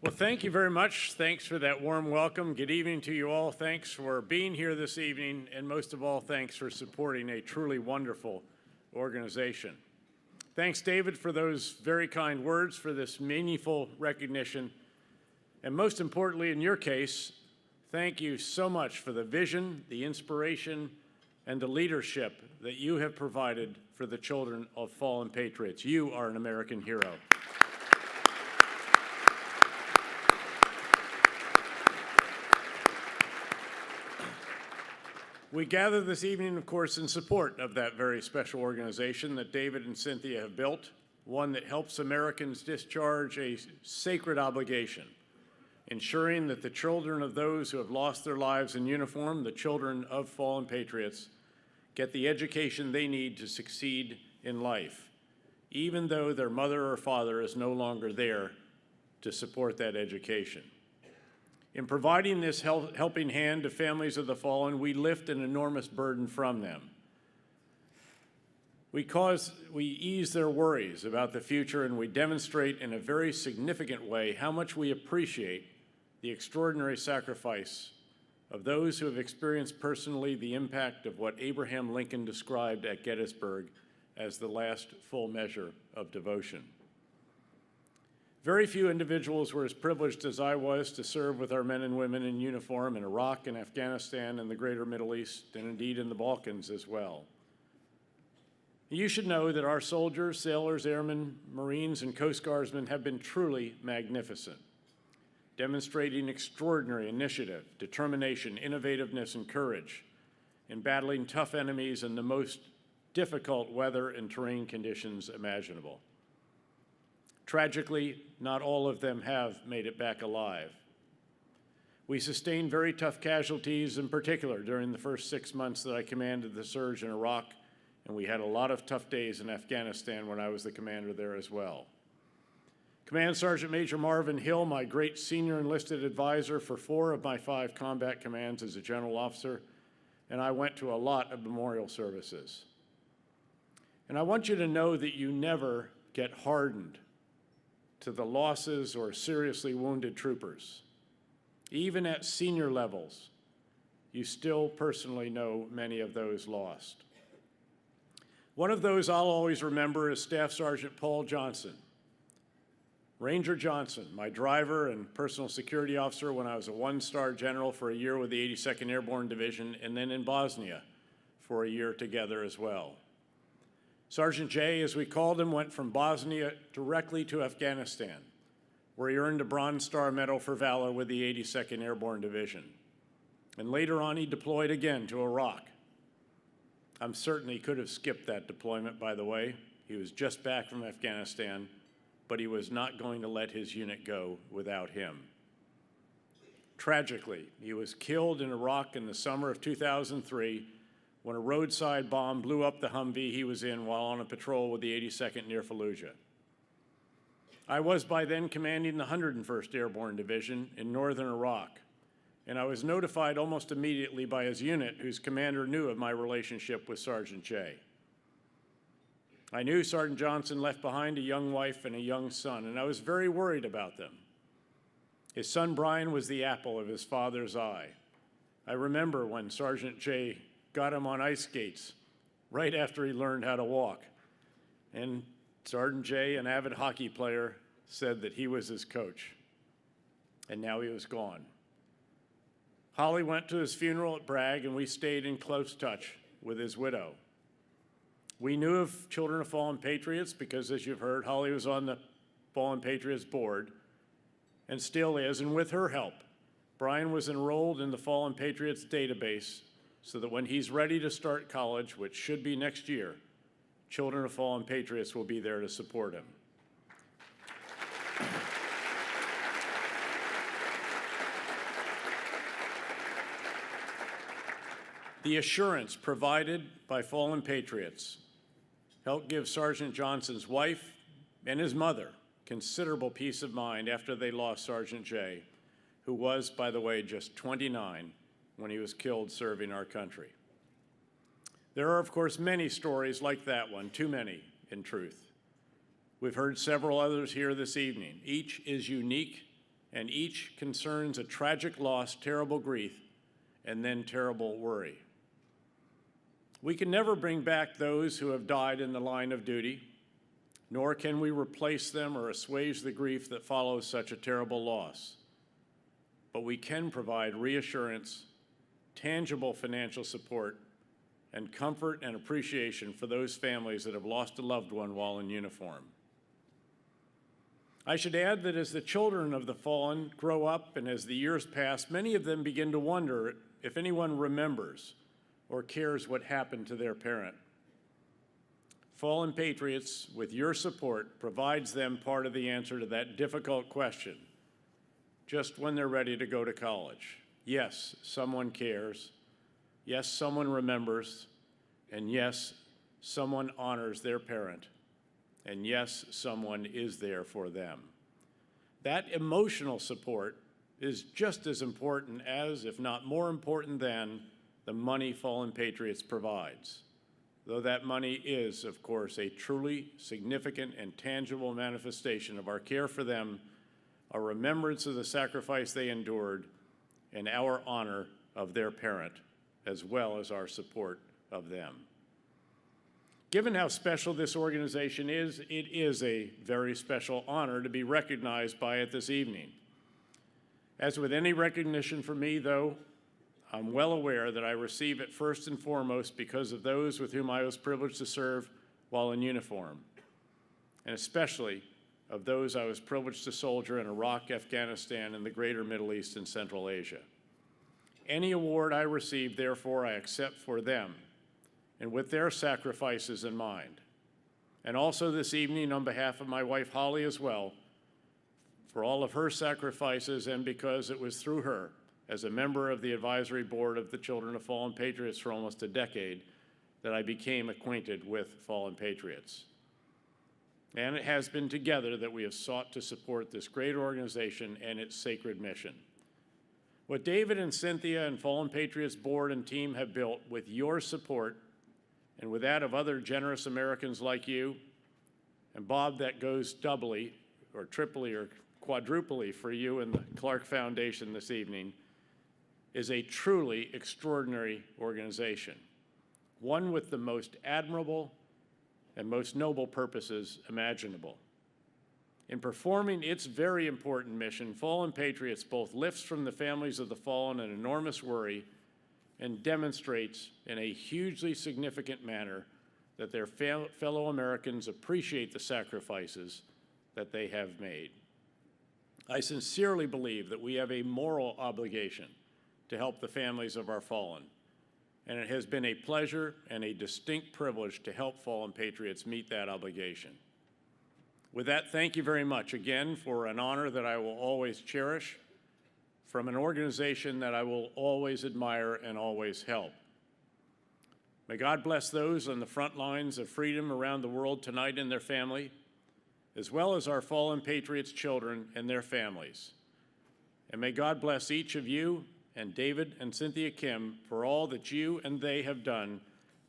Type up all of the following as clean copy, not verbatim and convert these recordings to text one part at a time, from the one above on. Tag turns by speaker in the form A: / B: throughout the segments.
A: Well, thank you very much. Thanks for that warm welcome. Good evening to you all. Thanks for being here this evening, and most of all, thanks for supporting a truly wonderful organization. Thanks, David, for those very kind words, for this meaningful recognition, and most importantly, in your case, thank you so much for the vision, the inspiration, and the leadership that you have provided for the children of fallen patriots. You are an American hero. We gather this evening, of course, in support of that very special organization that David and Cynthia have built, one that helps Americans discharge a sacred obligation, ensuring that the children of those who have lost their lives in uniform, the children of fallen patriots, get the education they need to succeed in life, even though their mother or father is no longer there to support that education. In providing this helping hand to families of the fallen, we lift an enormous burden from them. We ease their worries about the future, and we demonstrate in a very significant way how much we appreciate the extraordinary sacrifice of those who have experienced personally the impact of what Abraham Lincoln described at Gettysburg as the last full measure of devotion. Very few individuals were as privileged as I was to serve with our men and women in uniform in Iraq and Afghanistan and the greater Middle East, and indeed in the Balkans as well. You should know that our soldiers, sailors, airmen, Marines, and Coast Guardsmen have been truly magnificent, demonstrating extraordinary initiative, determination, innovativeness, and courage in battling tough enemies in the most difficult weather and terrain conditions imaginable. Tragically, not all of them have made it back alive. We sustained very tough casualties, in particular during the first 6 months that I commanded the surge in Iraq, and we had a lot of tough days in Afghanistan when I was the commander there as well. Command Sergeant Major Marvin Hill, my great senior enlisted advisor for 4 of my 5 combat commands as a general officer, and I went to a lot of memorial services. And I want you to know that you never get hardened to the losses or seriously wounded troopers. Even at senior levels, you still personally know many of those lost. One of those I'll always remember is Staff Sergeant Paul Johnson. Ranger Johnson, my driver and personal security officer when I was a 1-star general for a year with the 82nd Airborne Division, and then in Bosnia for a year together as well. Sergeant J, as we called him, went from Bosnia directly to Afghanistan, where he earned a Bronze Star Medal for valor with the 82nd Airborne Division. And later on, he deployed again to Iraq. I'm certain he could have skipped that deployment, by the way. He was just back from Afghanistan, but he was not going to let his unit go without him. Tragically, he was killed in Iraq in the summer of 2003 when a roadside bomb blew up the Humvee he was in while on a patrol with the 82nd near Fallujah. I was by then commanding the 101st Airborne Division in northern Iraq, and I was notified almost immediately by his unit, whose commander knew of my relationship with Sergeant J. I knew Sergeant Johnson left behind a young wife and a young son, and I was very worried about them. His son Brian was the apple of his father's eye. I remember when Sergeant J got him on ice skates right after he learned how to walk. And Sergeant J, an avid hockey player, said that he was his coach. And now he was gone. Holly went to his funeral at Bragg, and we stayed in close touch with his widow. We knew of Children of Fallen Patriots because, as you've heard, Holly was on the Fallen Patriots board and still is, and with her help, Brian was enrolled in the Fallen Patriots database so that when he's ready to start college, which should be next year, Children of Fallen Patriots will be there to support him. The assurance provided by Fallen Patriots helped give Sergeant Johnson's wife and his mother considerable peace of mind after they lost Sergeant J, who was, by the way, just 29 when he was killed serving our country. There are, of course, many stories like that one, too many, in truth. We've heard several others here this evening. Each is unique and each concerns a tragic loss, terrible grief, and then terrible worry. We can never bring back those who have died in the line of duty, nor can we replace them or assuage the grief that follows such a terrible loss. But we can provide reassurance, tangible financial support, and comfort and appreciation for those families that have lost a loved one while in uniform. I should add that as the children of the fallen grow up and as the years pass, many of them begin to wonder if anyone remembers or cares what happened to their parent. Fallen Patriots, with your support, provides them part of the answer to that difficult question, just when they're ready to go to college. Yes, someone cares. Yes, someone remembers. And yes, someone honors their parent. And yes, someone is there for them. That emotional support is just as important as, if not more important than, the money Fallen Patriots provides. Though that money is, of course, a truly significant and tangible manifestation of our care for them, our remembrance of the sacrifice they endured, and our honor of their parent, as well as our support of them. Given how special this organization is, it is a very special honor to be recognized by it this evening. As with any recognition for me, though, I'm well aware that I receive it first and foremost because of those with whom I was privileged to serve while in uniform, and especially of those I was privileged to soldier in Iraq, Afghanistan, and the greater Middle East and Central Asia. Any award I receive, therefore, I accept for them and with their sacrifices in mind. And also this evening, on behalf of my wife, Holly, as well, for all of her sacrifices and because it was through her, as a member of the advisory board of the Children of Fallen Patriots for almost a decade, that I became acquainted with Fallen Patriots. And it has been together that we have sought to support this great organization and its sacred mission. What David and Cynthia and Fallen Patriots board and team have built with your support and with that of other generous Americans like you, and Bob, that goes doubly or triply or quadruply for you and the Clark Foundation this evening, is a truly extraordinary organization, one with the most admirable and most noble purposes imaginable. In performing its very important mission, Fallen Patriots both lifts from the families of the fallen an enormous worry and demonstrates in a hugely significant manner that their fellow Americans appreciate the sacrifices that they have made. I sincerely believe that we have a moral obligation to help the families of our fallen, and it has been a pleasure and a distinct privilege to help Fallen Patriots meet that obligation. With that, thank you very much again for an honor that I will always cherish from an organization that I will always admire and always help. May God bless those on the front lines of freedom around the world tonight and their family, as well as our Fallen Patriots children and their families. And may God bless each of you and David and Cynthia Kim for all that you and they have done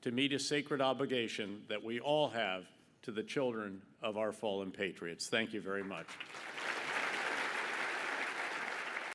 A: to meet a sacred obligation that we all have to the children of our fallen patriots. Thank you very much.